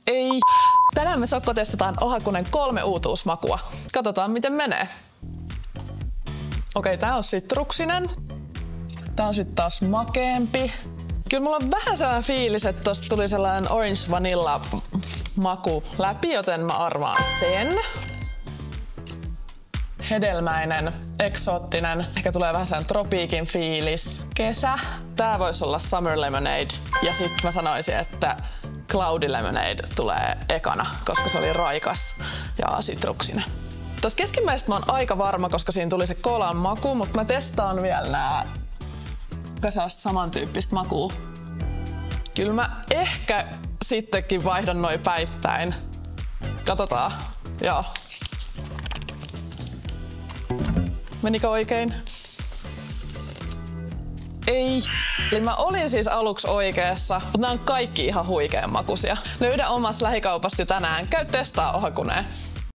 Ei. Tänään me Sokko testataan Ohakunen 3 uutuusmakua. Katsotaan miten menee. Okei, tää on sitruksinen. Tää on sit taas makeempi. Kyllä mulla on vähän sellainen fiilis, että tosta tuli sellainen orange vanilla maku läpi, joten mä arvaan sen. Hedelmäinen, eksoottinen. Ehkä tulee vähän sellainen tropiikin fiilis. Kesä. Tää voisi olla Summer Lemonade. Ja sit mä sanoisin, että Cloudy Lemonade tulee ekana, koska se oli raikas ja sitruksinen. Tuossa keskimmäistä mä oon aika varma, koska siinä tuli se kolan maku, mutta mä testaan vielä nää samantyyppistä makua. Kyllä mä ehkä sittenkin vaihdan noi päittäin. Katsotaan. Joo. Menikö oikein? Ei. Eli mä olin siis aluksi oikeassa, mutta nämä on kaikki ihan huikean makuisia. Löydä omassa lähikaupasta tänään. Käy testaa Ohakuneen.